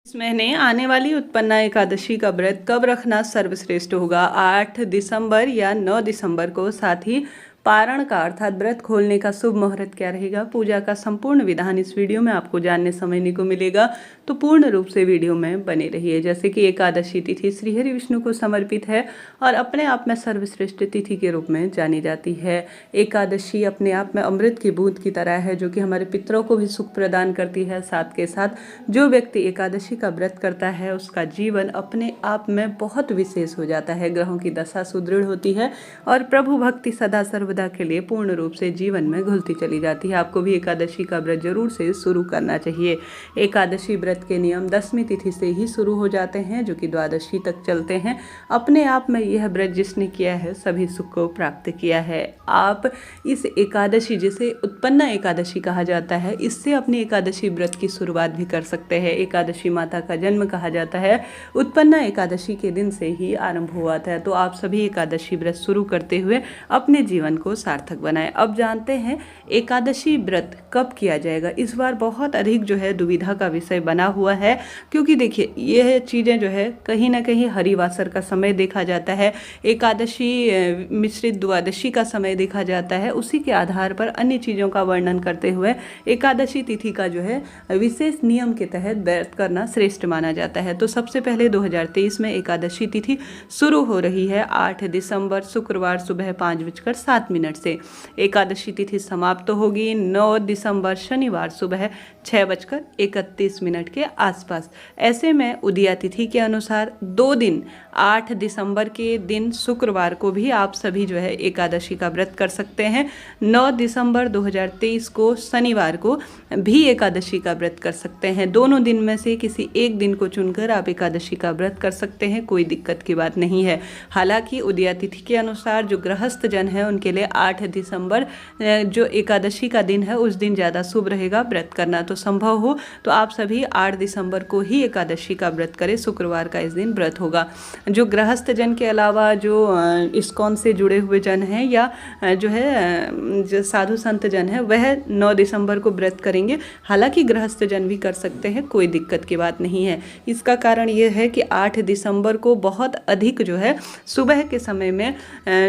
इस महीने आने वाली उत्पन्ना एकादशी का व्रत कब रखना सर्वश्रेष्ठ होगा? 8 दिसंबर या 9 दिसंबर को। साथ ही पारण का अर्थात व्रत खोलने का शुभ मुहूर्त क्या रहेगा, पूजा का संपूर्ण विधान इस वीडियो में आपको जानने समझने को मिलेगा। तो पूर्ण रूप से वीडियो में बने रहिए। जैसे कि एकादशी तिथि श्री हरि विष्णु को समर्पित है और अपने आप में सर्वश्रेष्ठ तिथि के रूप में जानी जाती है। एकादशी अपने आप में अमृत की बूंद की तरह है, जो कि हमारे पितरों को भी सुख प्रदान करती है। साथ के साथ जो व्यक्ति एकादशी का व्रत करता है उसका जीवन अपने आप में बहुत विशेष हो जाता है। ग्रहों की दशा सुदृढ़ होती है और प्रभु भक्ति सदा सर्वदा के लिए पूर्ण रूप से जीवन में घुलती चली जाती है। आपको भी एकादशी का व्रत जरूर से शुरू करना चाहिए। एकादशी व्रत के नियम 10वीं तिथि से ही शुरू हो जाते हैं, जो कि द्वादशी तक चलते हैं। अपने आप में यह व्रत जिसने किया है सभी सुख को प्राप्त किया है। आप इस एकादशी, जिसे उत्पन्ना एकादशी कहा जाता है, इससे अपनी एकादशी व्रत की शुरुआत भी कर सकते हैं। एकादशी माता का जन्म कहा जाता है, उत्पन्ना एकादशी के दिन से ही आरंभ हुआ था। तो आप सभी एकादशी व्रत शुरू करते हुए अपने जीवन को सार्थक बनाएं। अब जानते हैं एकादशी व्रत कब किया जाएगा। इस बार बहुत अधिक जो है दुविधा का विषय बना हुआ है, क्योंकि देखिए यह चीज़ें जो है कहीं ना कहीं हरिवासर का समय देखा जाता है, एकादशी मिश्रित द्वादशी का समय देखा जाता है। उसी के आधार पर अन्य चीज़ों का वर्णन करते हुए एकादशी तिथि का जो है विशेष नियम के तहत व्रत करना श्रेष्ठ माना जाता है। तो सबसे पहले 2023 में एकादशी तिथि शुरू हो रही है 8 दिसंबर शुक्रवार सुबह 5:07 से। एकादशी तिथि समाप्त होगी 9 दिसंबर शनिवार सुबह 6:31 के आसपास। ऐसे में उदया तिथि के अनुसार 2 दिन 8 दिसंबर के दिन शुक्रवार को भी आप सभी जो है एकादशी का व्रत कर सकते हैं। 9 दिसंबर 2023 को शनिवार को भी एकादशी का व्रत कर सकते हैं। दोनों दिन में से किसी एक दिन को चुनकर आप एकादशी का व्रत कर सकते हैं, कोई दिक्कत की बात नहीं है। हालांकि उदया तिथि के अनुसार जो गृहस्थ जन है उनके लिए 8 दिसंबर जो एकादशी का दिन है उस दिन ज़्यादा शुभ रहेगा व्रत करना। तो संभव हो तो आप सभी 8 दिसंबर को ही एकादशी का व्रत करें, शुक्रवार का इस दिन व्रत होगा। जो गृहस्थ जन के अलावा जो इस्कॉन से जुड़े हुए जन हैं या जो है जो साधु संत जन है वह 9 दिसंबर को व्रत करेंगे। हालांकि गृहस्थ जन भी कर सकते हैं, कोई दिक्कत की बात नहीं है। इसका कारण ये है कि 8 दिसंबर को बहुत अधिक जो है सुबह के समय में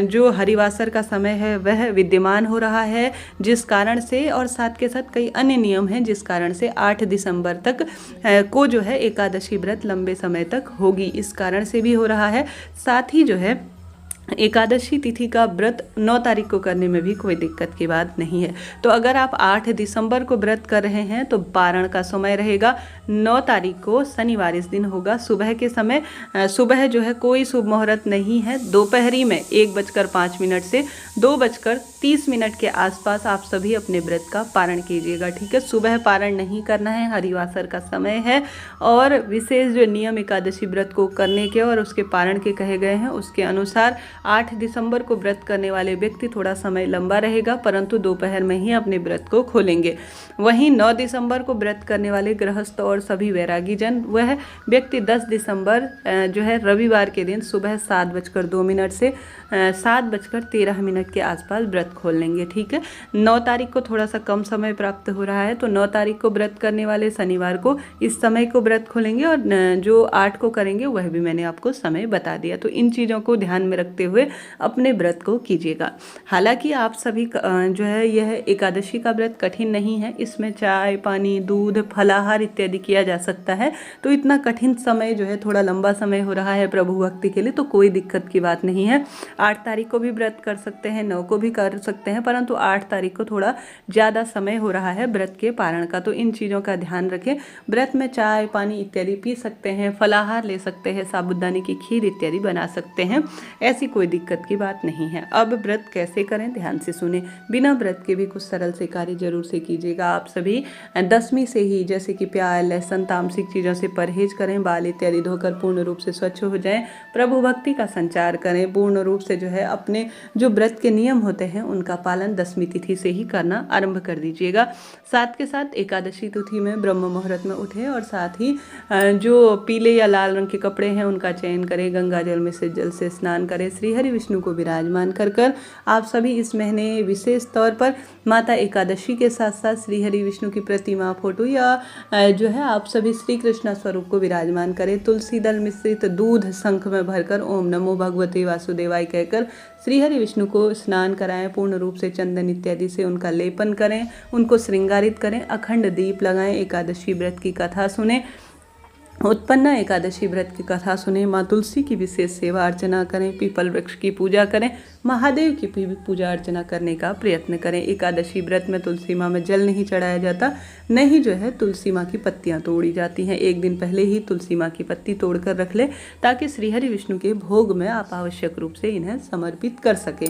जो हरिवासर का समय है वह विद्यमान हो रहा है, जिस कारण से, और साथ के साथ कई अन्य नियम हैं जिस कारण से 8 दिसंबर तक को जो है एकादशी व्रत लंबे समय तक होगी, इस कारण से भी हो रहा है। साथ ही जो है एकादशी तिथि का व्रत 9 तारीख को करने में भी कोई दिक्कत की बात नहीं है। तो अगर आप 8 दिसंबर को व्रत कर रहे हैं तो पारण का समय रहेगा 9 तारीख को शनिवार इस दिन होगा सुबह के समय। सुबह जो है कोई शुभ मुहूर्त नहीं है। दोपहरी में 1:05 से 2:30 के आसपास आप सभी अपने व्रत का पारण कीजिएगा, ठीक है। सुबह पारण नहीं करना है, हरिवासर का समय है। और विशेष जो नियम एकादशी व्रत को करने के और उसके पारण के कहे गए हैं उसके अनुसार 8 दिसंबर को व्रत करने वाले व्यक्ति थोड़ा समय लंबा रहेगा, परंतु दोपहर में ही अपने व्रत को खोलेंगे। वहीं 9 दिसंबर को व्रत करने वाले गृहस्थ और सभी वैरागी जन, वह व्यक्ति 10 दिसंबर जो है रविवार के दिन सुबह 7:02 से 7:13 के आसपास व्रत खोल लेंगे, ठीक है। 9 तारीख को थोड़ा सा कम समय प्राप्त हो रहा है, तो 9 तारीख को व्रत करने वाले शनिवार को इस समय को व्रत खोलेंगे और जो 8 को करेंगे वह भी मैंने आपको समय बता दिया। तो इन चीज़ों को ध्यान में रखते हुए अपने व्रत को कीजिएगा। हालांकि आप सभी जो है यह एकादशी का व्रत कठिन नहीं है, इसमें चाय पानी दूध फलाहार इत्यादि किया जा सकता है। तो इतना कठिन समय जो है थोड़ा लंबा समय हो रहा है प्रभु भक्ति के लिए, तो कोई दिक्कत की बात नहीं है। 8 तारीख को भी व्रत कर सकते हैं, 9 को भी कर सकते हैं, परंतु 8 तारीख को थोड़ा ज़्यादा समय हो रहा है व्रत के पारण का। तो इन चीज़ों का ध्यान रखें। व्रत में चाय पानी इत्यादि पी सकते हैं, फलाहार ले सकते हैं, साबूदाने की खीर इत्यादि बना सकते हैं, ऐसी कोई दिक्कत की बात नहीं है। अब व्रत कैसे करें ध्यान से सुने। बिना व्रत के भी कुछ सरल से कार्य जरूर से कीजिएगा। आप सभी 10वीं से ही जैसे कि प्याज लहसुन तामसिक चीज़ों से परहेज करें, बाल इत्यादि धोकर पूर्ण रूप से स्वच्छ हो जाएं, प्रभु भक्ति का संचार करें, पूर्ण रूप से जो है अपने जो व्रत के नियम होते हैं उनका पालन दशमी तिथि से ही करना आरंभ कर दीजिएगा। साथ के साथ एकादशी तिथि में ब्रह्म मुहूर्त में उठे और साथ ही जो पीले या लाल रंग के कपड़े हैं उनका चयन करें, गंगा जल में से जल से स्नान करें, श्री हरि विष्णु को विराजमान कर आप सभी इस महीने विशेष तौर पर माता एकादशी के साथ साथ श्री हरि विष्णु की प्रतिमा, फोटो या जो है आप सभी श्री कृष्ण स्वरूप को विराजमान करें। तुलसी दल मिश्रित दूध शंख में भरकर ओम नमो भगवते वासुदेवाय कहकर श्री हरि विष्णु को स्नान कराएं। पूर्ण रूप से चंदन इत्यादि से उनका लेपन करें, उनको श्रृंगारित करें, अखंड दीप लगाएं, एकादशी व्रत की कथा सुने, उत्पन्ना एकादशी व्रत की कथा सुने, माँ तुलसी की विशेष सेवा अर्चना करें, पीपल वृक्ष की पूजा करें, महादेव की पूजा अर्चना करने का प्रयत्न करें। एकादशी व्रत में तुलसी माँ में जल नहीं चढ़ाया जाता, न ही जो है तुलसी माँ की पत्तियाँ तोड़ी जाती हैं। एक दिन पहले ही तुलसी माँ की पत्ती तोड़कर रख ले ताकि श्रीहरि विष्णु के भोग में आप आवश्यक रूप से इन्हें समर्पित कर सकें।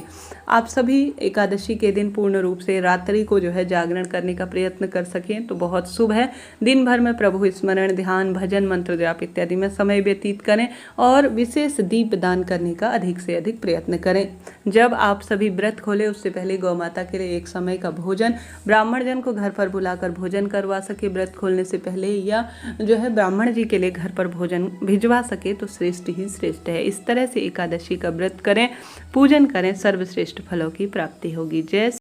आप सभी एकादशी के दिन पूर्ण रूप से रात्रि को जो है जागरण करने का प्रयत्न कर सकें तो बहुत शुभ है। दिन भर में प्रभु स्मरण, ध्यान, भजन, मंत्र जाप इत्यादि में समय व्यतीत करें और विशेष दीप दान करने का अधिक से अधिक प्रयत्न करें। जब आप सभी व्रत खोले उससे पहले गौ माता के लिए एक समय का भोजन ब्राह्मण जन को घर पर बुलाकर भोजन करवा सके व्रत खोलने से पहले, या जो है ब्राह्मण जी के लिए घर पर भोजन भिजवा सके तो श्रेष्ठ ही श्रेष्ठ है। इस तरह से एकादशी का व्रत करें, पूजन करें, सर्वश्रेष्ठ फलों की प्राप्ति होगी। जय